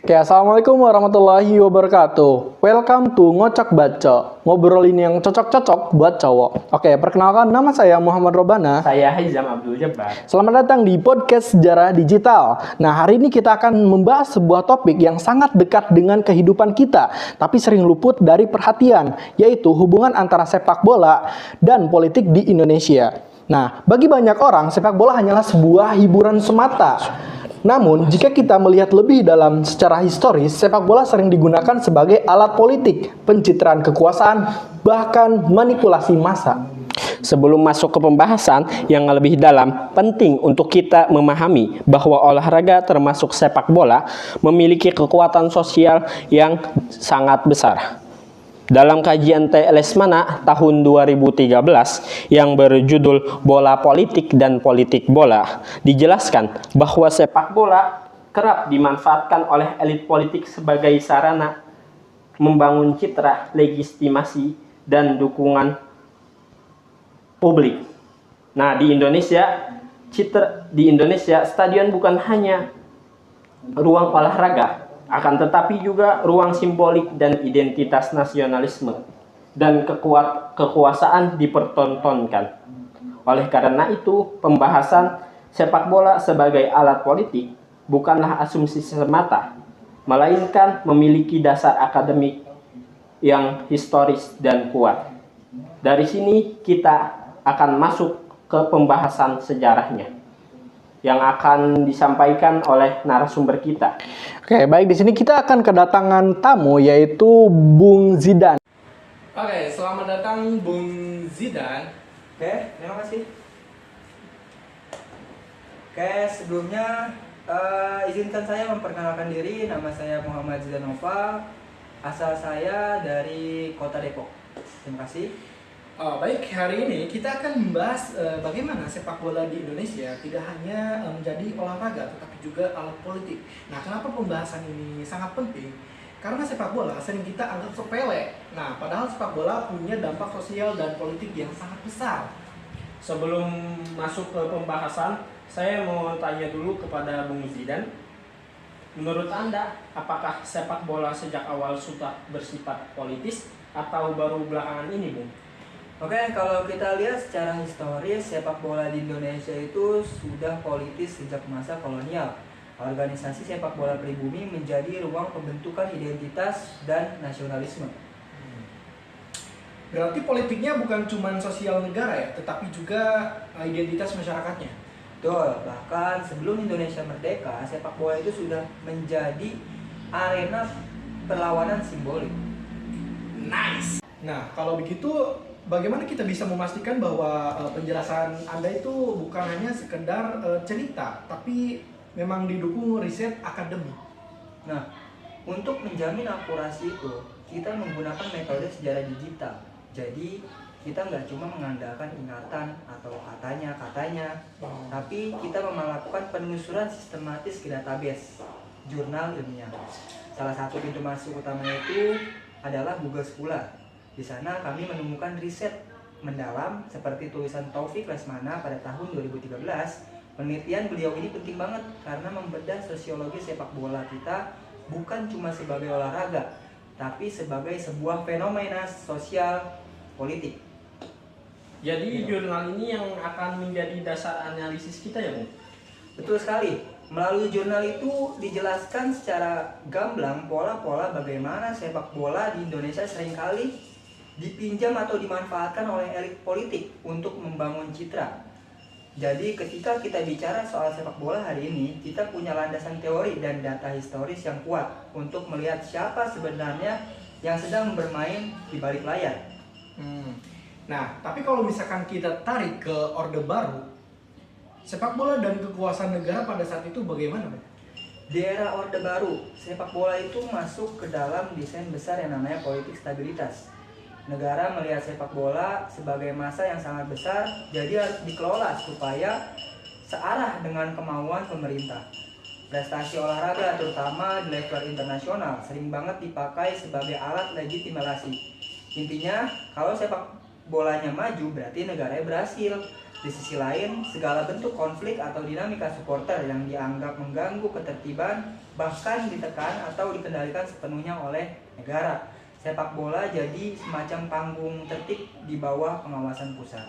Oke, assalamualaikum warahmatullahi wabarakatuh. Welcome to Ngocok Baco, ngobrolin yang cocok-cocok buat cowok. Oke, perkenalkan nama saya Muhammad Robana. Saya Haizam Abdul Jabbar. Selamat datang di podcast Sejarah Digital. Nah, hari ini kita akan membahas sebuah topik yang sangat dekat dengan kehidupan kita, tapi sering luput dari perhatian, yaitu hubungan antara sepak bola dan politik di Indonesia. Nah, bagi banyak orang, sepak bola hanyalah sebuah hiburan semata. Namun, jika kita melihat lebih dalam secara historis, sepak bola sering digunakan sebagai alat politik, pencitraan kekuasaan, bahkan manipulasi massa. Sebelum masuk ke pembahasan yang lebih dalam, penting untuk kita memahami bahwa olahraga termasuk sepak bola memiliki kekuatan sosial yang sangat besar. Dalam kajian T. Lesmana tahun 2013 yang berjudul Bola Politik dan Politik Bola, dijelaskan bahwa sepak bola kerap dimanfaatkan oleh elit politik sebagai sarana membangun citra, legitimasi, dan dukungan publik. Nah, di Indonesia, stadion bukan hanya ruang olahraga, akan tetapi juga ruang simbolik dan identitas nasionalisme dan kekuasaan dipertontonkan. Oleh karena itu, pembahasan sepak bola sebagai alat politik bukanlah asumsi semata, melainkan memiliki dasar akademik yang historis dan kuat. Dari sini kita akan masuk ke pembahasan sejarahnya yang akan disampaikan oleh narasumber kita. Oke, baik, di sini kita akan kedatangan tamu yaitu Bung Zidan. Oke, selamat datang Bung Zidan. Oke, terima kasih. Oke, sebelumnya izinkan saya memperkenalkan diri. Nama saya Muhammad Zidanova. Asal saya dari Kota Depok. Terima kasih. Baik, hari ini kita akan membahas bagaimana sepak bola di Indonesia tidak hanya menjadi olahraga tetapi juga alat politik. Nah, kenapa pembahasan ini sangat penting? Karena sepak bola sering kita anggap sepele. Nah, padahal sepak bola punya dampak sosial dan politik yang sangat besar. Sebelum masuk ke pembahasan, saya mau tanya dulu kepada Bung Zidan. Menurut Anda, apakah sepak bola sejak awal sudah bersifat politis atau baru belakangan ini, Bung? Oke, kalau kita lihat secara historis, sepak bola di Indonesia itu sudah politis sejak masa kolonial. Organisasi sepak bola pribumi menjadi ruang pembentukan identitas dan nasionalisme. Berarti politiknya bukan cuma sosial negara ya, tetapi juga identitas masyarakatnya. Betul, bahkan sebelum Indonesia merdeka, sepak bola itu sudah menjadi arena perlawanan simbolik. Nice! Nah, kalau begitu, bagaimana kita bisa memastikan bahwa penjelasan Anda itu bukan hanya sekedar cerita, tapi memang didukung riset akademik? Nah, untuk menjamin akurasi itu, kita menggunakan metode sejarah digital. Jadi, kita nggak cuma mengandalkan ingatan atau katanya, tapi kita melakukan penelusuran sistematis ke database jurnal ilmiah. Salah satu pintu masuk utamanya itu adalah Google Scholar. Di sana kami menemukan riset mendalam seperti tulisan Taufik Lesmana pada tahun 2013. Penelitian beliau ini penting banget karena membedah sosiologi sepak bola kita bukan cuma sebagai olahraga, tapi sebagai sebuah fenomena sosial politik. Jadi jurnal ini yang akan menjadi dasar analisis kita ya, Bung? Betul sekali. Melalui jurnal itu dijelaskan secara gamblang pola-pola bagaimana sepak bola di Indonesia seringkali dipinjam atau dimanfaatkan oleh elit politik untuk membangun citra. Jadi ketika kita bicara soal sepak bola hari ini, kita punya landasan teori dan data historis yang kuat untuk melihat siapa sebenarnya yang sedang bermain di balik layar. Nah, tapi kalau misalkan kita tarik ke Orde Baru, sepak bola dan kekuasaan negara pada saat itu bagaimana, Bang? Di era Orde Baru, sepak bola itu masuk ke dalam desain besar yang namanya politik stabilitas. Negara melihat sepak bola sebagai massa yang sangat besar, jadi harus dikelola supaya searah dengan kemauan pemerintah. Prestasi olahraga, terutama di level internasional, sering banget dipakai sebagai alat legitimasi. Intinya, kalau sepak bolanya maju, berarti negaranya berhasil. Di sisi lain, segala bentuk konflik atau dinamika supporter yang dianggap mengganggu ketertiban bahkan ditekan atau dikendalikan sepenuhnya oleh negara. Sepak bola jadi semacam panggung tertib di bawah pengawasan pusat.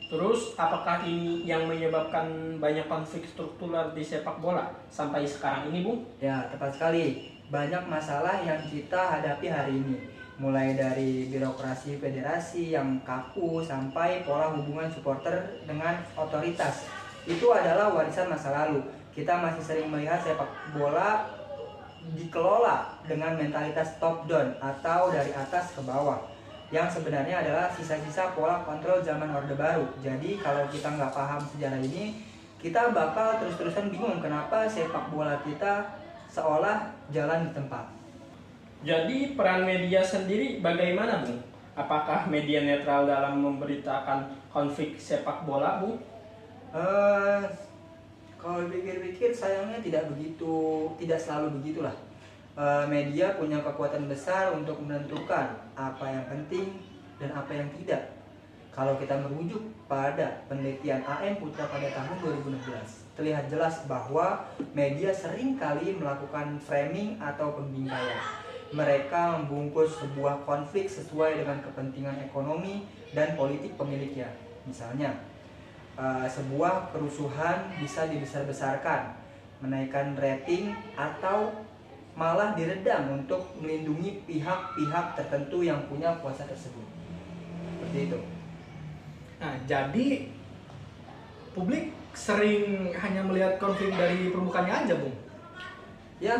Terus, apakah ini yang menyebabkan banyak konflik struktural di sepak bola sampai sekarang ini, Bung? Ya, tepat sekali. Banyak masalah yang kita hadapi hari ini. Mulai dari birokrasi federasi yang kaku sampai pola hubungan supporter dengan otoritas. Itu adalah warisan masa lalu. Kita masih sering melihat sepak bola dikelola dengan mentalitas top down atau dari atas ke bawah, yang sebenarnya adalah sisa-sisa pola kontrol zaman Orde Baru. Jadi kalau kita nggak paham sejarah ini, kita bakal terus-terusan bingung kenapa sepak bola kita seolah jalan di tempat. Jadi peran media sendiri bagaimana, Bung? Apakah media netral dalam memberitakan konflik sepak bola, Bung? Kalau dipikir-pikir sayangnya tidak selalu begitulah. Media punya kekuatan besar untuk menentukan apa yang penting dan apa yang tidak. Kalau kita merujuk pada penelitian AM Putra pada tahun 2016, terlihat jelas bahwa media sering kali melakukan framing atau pembingkaian. Mereka membungkus sebuah konflik sesuai dengan kepentingan ekonomi dan politik pemiliknya. Misalnya, sebuah kerusuhan bisa dibesar-besarkan, menaikkan rating, atau malah diredam untuk melindungi pihak-pihak tertentu yang punya kuasa tersebut. Seperti itu. Nah, jadi publik sering hanya melihat konflik dari permukaannya aja, Bung. Ya,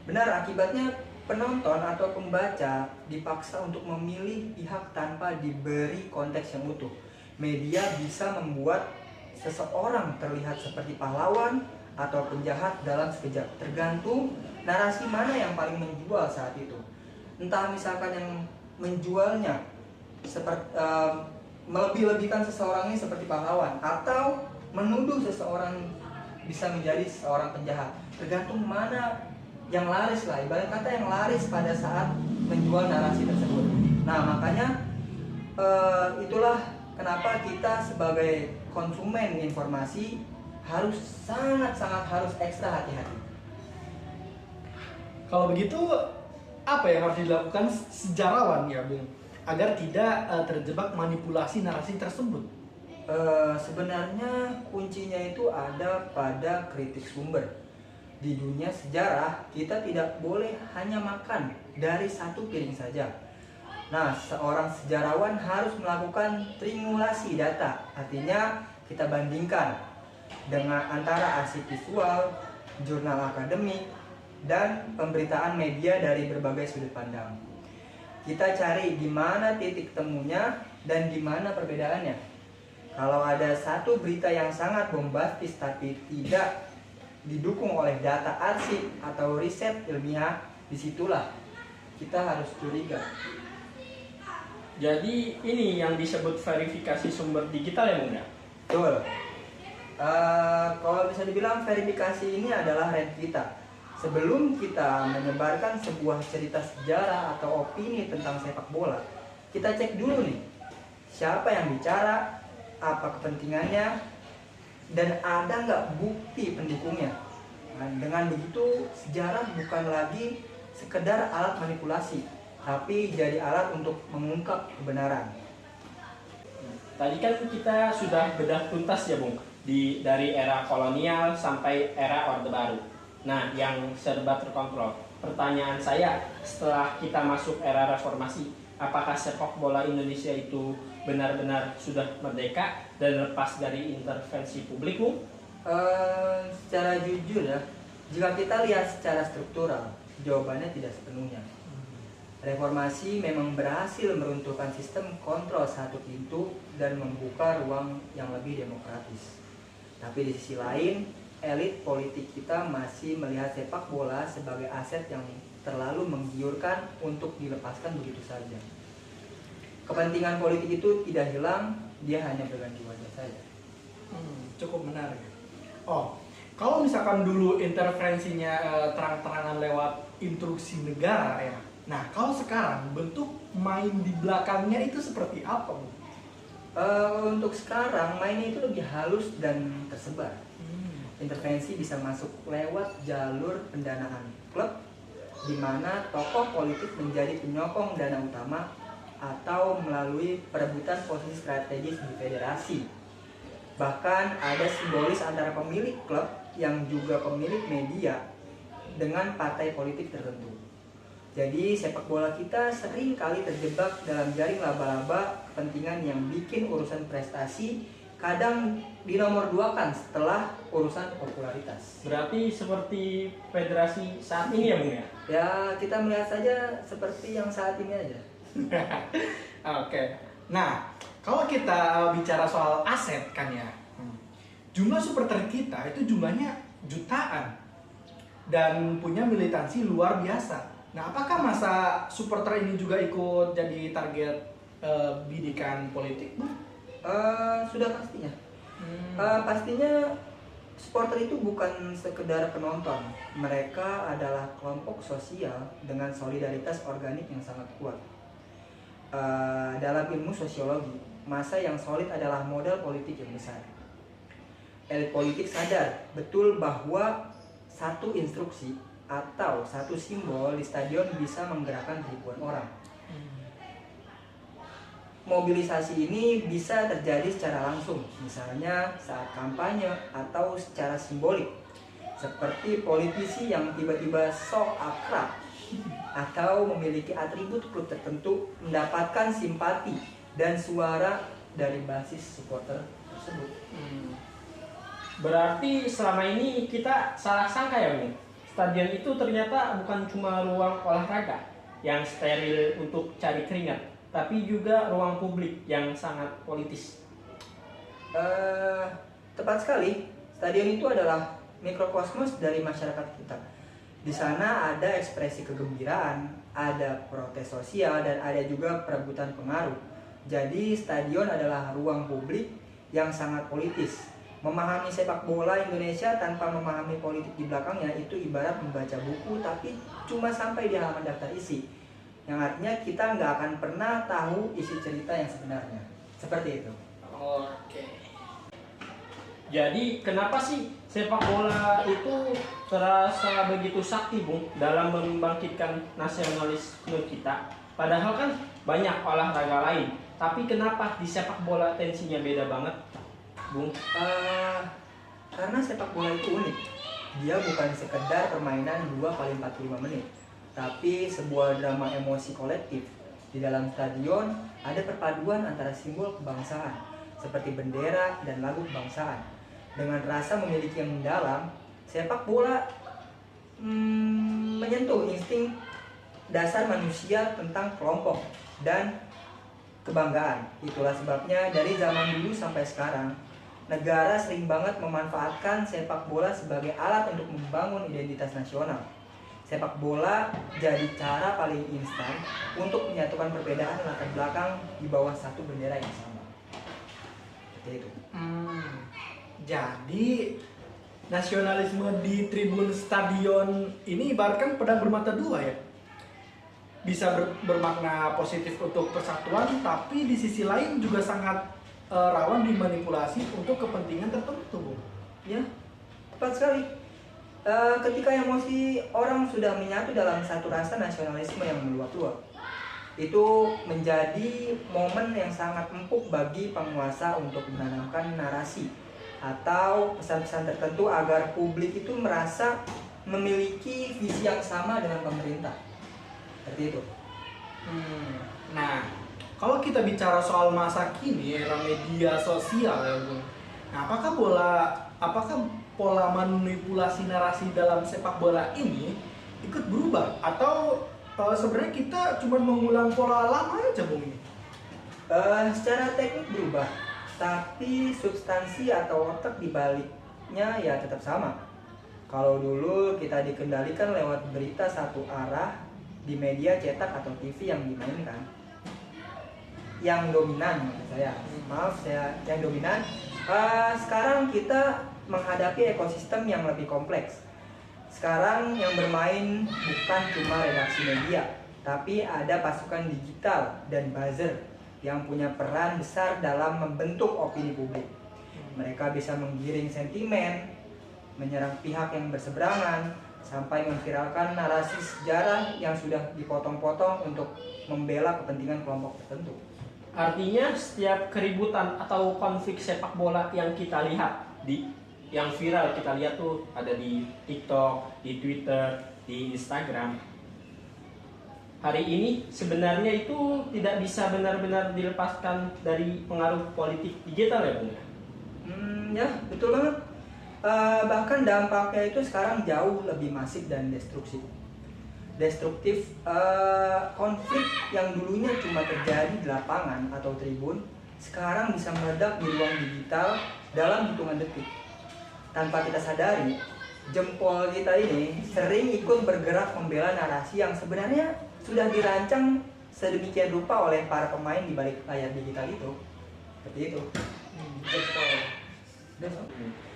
benar. Akibatnya penonton atau pembaca dipaksa untuk memilih pihak tanpa diberi konteks yang utuh. Media bisa membuat seseorang terlihat seperti pahlawan atau penjahat dalam sekejap, tergantung narasi mana yang paling menjual saat itu. Entah misalkan yang menjualnya seperti melebih-lebihkan seseorang ini seperti pahlawan, atau menuduh seseorang bisa menjadi seorang penjahat, tergantung mana yang laris lah, ibarat kata yang laris pada saat menjual narasi tersebut. Nah, makanya itulah kenapa kita sebagai konsumen informasi harus sangat-sangat harus ekstra hati-hati. Kalau begitu, apa yang harus dilakukan sejarawan ya, Bung, agar tidak terjebak manipulasi narasi tersebut? Sebenarnya kuncinya itu ada pada kritik sumber. Di dunia sejarah, kita tidak boleh hanya makan dari satu piring saja. Nah, seorang sejarawan harus melakukan triangulasi data. Artinya, kita bandingkan dengan antara arsip visual, jurnal akademik, dan pemberitaan media dari berbagai sudut pandang. Kita cari di mana titik temunya dan di mana perbedaannya. Kalau ada satu berita yang sangat bombastis tapi tidak didukung oleh data arsip atau riset ilmiah, disitulah kita harus curiga. Jadi ini yang disebut verifikasi sumber digital ya, Bung? Betul. Kalau bisa dibilang verifikasi ini adalah rent kita. Sebelum kita menyebarkan sebuah cerita sejarah atau opini tentang sepak bola, kita cek dulu nih, siapa yang bicara, apa kepentingannya, dan ada nggak bukti pendukungnya. Nah, dengan begitu sejarah bukan lagi sekedar alat manipulasi, tapi jadi alat untuk mengungkap kebenaran. Tadi kan kita sudah bedah tuntas ya, Bung, dari era kolonial sampai era Orde Baru. Nah, yang serba terkontrol. Pertanyaan saya, setelah kita masuk era reformasi, apakah sepak bola Indonesia itu benar-benar sudah merdeka dan lepas dari intervensi publik, Bung? Secara jujur ya, jika kita lihat secara struktural, jawabannya tidak sepenuhnya. Reformasi memang berhasil meruntuhkan sistem kontrol satu pintu dan membuka ruang yang lebih demokratis. Tapi di sisi lain, elit politik kita masih melihat sepak bola sebagai aset yang terlalu menggiurkan untuk dilepaskan begitu saja. Kepentingan politik itu tidak hilang, dia hanya berganti wajah saja. Cukup menarik. Oh, kalau misalkan dulu intervensinya terang-terangan lewat instruksi negara ya. Nah, kalau sekarang bentuk main di belakangnya itu seperti apa, Bu? Untuk sekarang mainnya itu lebih halus dan tersebar. Intervensi bisa masuk lewat jalur pendanaan klub, di mana tokoh politik menjadi penyokong dana utama atau melalui perebutan posisi strategis di federasi. Bahkan ada simbolis antara pemilik klub yang juga pemilik media dengan partai politik tertentu. Jadi sepak bola kita sering kali terjebak dalam jaring laba-laba kepentingan yang bikin urusan prestasi kadang dinomor dua kan setelah urusan popularitas. Berarti seperti federasi saat ini ya Bung ya? Ya kita melihat saja seperti yang saat ini aja. Oke. Nah, kalau kita bicara soal aset kan ya, jumlah supporter kita itu jumlahnya jutaan dan punya militansi luar biasa. Nah, apakah masa supporter ini juga ikut jadi target bidikan politik, Bu? Sudah pastinya. Pastinya supporter itu bukan sekedar penonton. Mereka adalah kelompok sosial dengan solidaritas organik yang sangat kuat. Dalam ilmu sosiologi, massa yang solid adalah modal politik yang besar. Elit politik sadar betul bahwa satu instruksi atau satu simbol di stadion bisa menggerakkan ribuan orang. Mobilisasi ini bisa terjadi secara langsung, misalnya saat kampanye atau secara simbolik, seperti politisi yang tiba-tiba sok akrab atau memiliki atribut klub tertentu mendapatkan simpati dan suara dari basis supporter tersebut. Berarti selama ini kita salah sangka ya Bung? Stadion itu ternyata bukan cuma ruang olahraga yang steril untuk cari keringat, tapi juga ruang publik yang sangat politis. Tepat sekali, stadion itu adalah mikrokosmos dari masyarakat kita. Di sana ada ekspresi kegembiraan, ada protes sosial, dan ada juga perebutan pengaruh. Jadi stadion adalah ruang publik yang sangat politis. Memahami sepak bola Indonesia tanpa memahami politik di belakangnya itu ibarat membaca buku tapi cuma sampai di halaman daftar isi. Yang artinya kita nggak akan pernah tahu isi cerita yang sebenarnya. Seperti itu. Oke. Jadi kenapa sih sepak bola itu terasa begitu sakti Bung dalam membangkitkan nasionalisme kita? Padahal kan banyak olahraga lain. Tapi kenapa di sepak bola tensinya beda banget? Bung? Karena sepak bola itu unik. Dia bukan sekedar permainan 2x45 menit, tapi sebuah drama emosi kolektif. Di dalam stadion ada perpaduan antara simbol kebangsaan seperti bendera dan lagu kebangsaan. Dengan rasa memiliki yang mendalam, sepak bola menyentuh insting dasar manusia tentang kelompok dan kebanggaan. Itulah sebabnya dari zaman dulu sampai sekarang negara sering banget memanfaatkan sepak bola sebagai alat untuk membangun identitas nasional. Sepak bola jadi cara paling instan untuk menyatukan perbedaan latar belakang di bawah satu bendera yang sama. Seperti itu. Jadi nasionalisme di tribun stadion ini ibaratkan pedang bermata dua ya. Bisa bermakna positif untuk persatuan, tapi di sisi lain juga sangat rawan dimanipulasi untuk kepentingan tertentu, Bu. Ya, tepat sekali. Ketika emosi orang sudah menyatu dalam satu rasa nasionalisme yang meluap-luap, itu menjadi momen yang sangat empuk bagi penguasa untuk menanamkan narasi atau pesan-pesan tertentu agar publik itu merasa memiliki visi yang sama dengan pemerintah. Seperti itu. Nah, kalau kita bicara soal masa kini, era media sosial ya, Bung. Nah, apakah pola manipulasi narasi dalam sepak bola ini ikut berubah atau sebenarnya kita cuma mengulang pola lama aja, Bung ini? Secara teknik berubah, tapi substansi atau otak di baliknya ya tetap sama. Kalau dulu kita dikendalikan lewat berita satu arah di media cetak atau TV yang dimainkan, yang dominan yang dominan. Sekarang kita menghadapi ekosistem yang lebih kompleks. Sekarang yang bermain bukan cuma redaksi media, tapi ada pasukan digital dan buzzer yang punya peran besar dalam membentuk opini publik. Mereka bisa menggiring sentimen, menyerang pihak yang berseberangan, sampai memviralkan narasi sejarah yang sudah dipotong-potong untuk membela kepentingan kelompok tertentu. Artinya setiap keributan atau konflik sepak bola yang kita lihat yang viral kita lihat tuh ada di TikTok, di Twitter, di Instagram. Hari ini sebenarnya itu tidak bisa benar-benar dilepaskan dari pengaruh politik digital ya Bung? Ya, betul banget. Bahkan dampaknya itu sekarang jauh lebih masif dan destruktif. Konflik yang dulunya cuma terjadi di lapangan atau tribun sekarang bisa meledak di ruang digital dalam hitungan detik. Tanpa kita sadari, jempol kita ini sering ikut bergerak membela narasi yang sebenarnya sudah dirancang sedemikian rupa oleh para pemain di balik layar digital itu. Seperti itu. Jempol.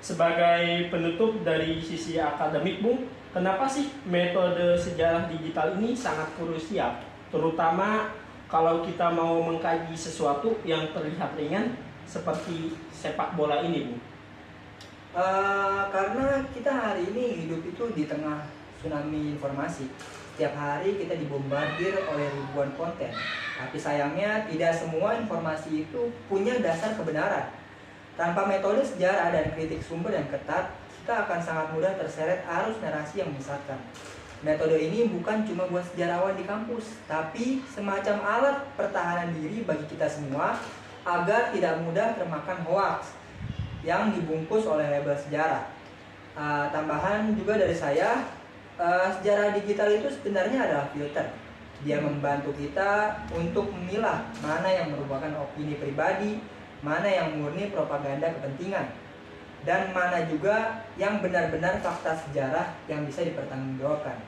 Sebagai penutup dari sisi akademik Bung, kenapa sih metode sejarah digital ini sangat krusial? Terutama kalau kita mau mengkaji sesuatu yang terlihat ringan seperti sepak bola ini Bung. Karena kita hari ini hidup itu di tengah tsunami informasi. Setiap hari kita dibombardir oleh ribuan konten. Tapi sayangnya tidak semua informasi itu punya dasar kebenaran. Tanpa metode sejarah dan kritik sumber yang ketat, kita akan sangat mudah terseret arus narasi yang menyesatkan. Metode ini bukan cuma buat sejarawan di kampus, tapi semacam alat pertahanan diri bagi kita semua agar tidak mudah termakan hoaks yang dibungkus oleh label sejarah. Tambahan juga dari saya, sejarah digital itu sebenarnya adalah filter. Dia membantu kita untuk memilah mana yang merupakan opini pribadi, mana yang murni propaganda kepentingan, dan mana juga yang benar-benar fakta sejarah yang bisa dipertanggungjawabkan.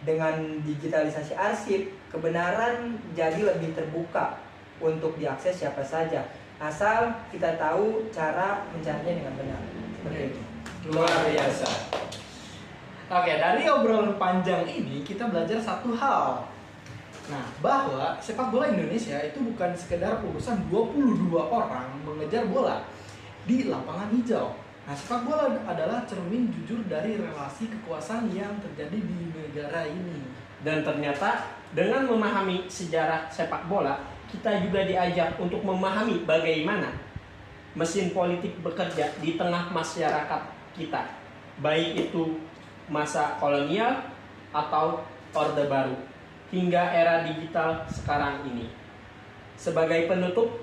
Dengan digitalisasi arsip, kebenaran jadi lebih terbuka untuk diakses siapa saja, asal kita tahu cara mencarinya dengan benar. Seperti itu. Luar biasa. Oke, dari obrolan panjang ini kita belajar satu hal. Nah, bahwa sepak bola Indonesia itu bukan sekedar urusan 22 orang mengejar bola di lapangan hijau. Nah, sepak bola adalah cermin jujur dari relasi kekuasaan yang terjadi di negara ini. Dan ternyata dengan memahami sejarah sepak bola, kita juga diajak untuk memahami bagaimana mesin politik bekerja di tengah masyarakat kita, baik itu masa kolonial atau Orde Baru hingga era digital sekarang ini. Sebagai penutup,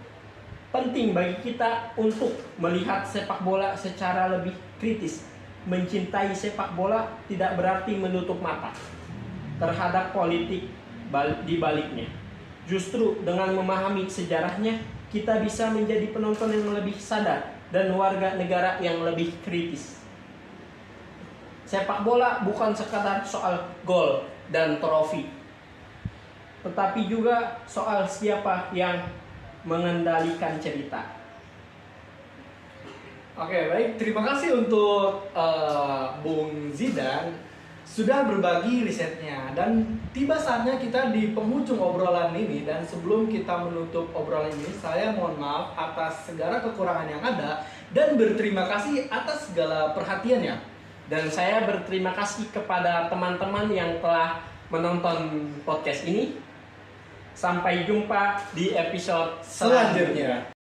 penting bagi kita untuk melihat sepak bola secara lebih kritis. Mencintai sepak bola tidak berarti menutup mata terhadap politik di baliknya. Justru dengan memahami sejarahnya, kita bisa menjadi penonton yang lebih sadar dan warga negara yang lebih kritis. Sepak bola bukan sekadar soal gol dan trofi, tetapi juga soal siapa yang mengendalikan cerita. Oke, baik. Terima kasih untuk Bung Zidan sudah berbagi risetnya, dan tiba saatnya kita di penghujung obrolan ini. Dan sebelum kita menutup obrolan ini, saya mohon maaf atas segala kekurangan yang ada dan berterima kasih atas segala perhatiannya. Dan saya berterima kasih kepada teman-teman yang telah menonton podcast ini. Sampai jumpa di episode selanjutnya.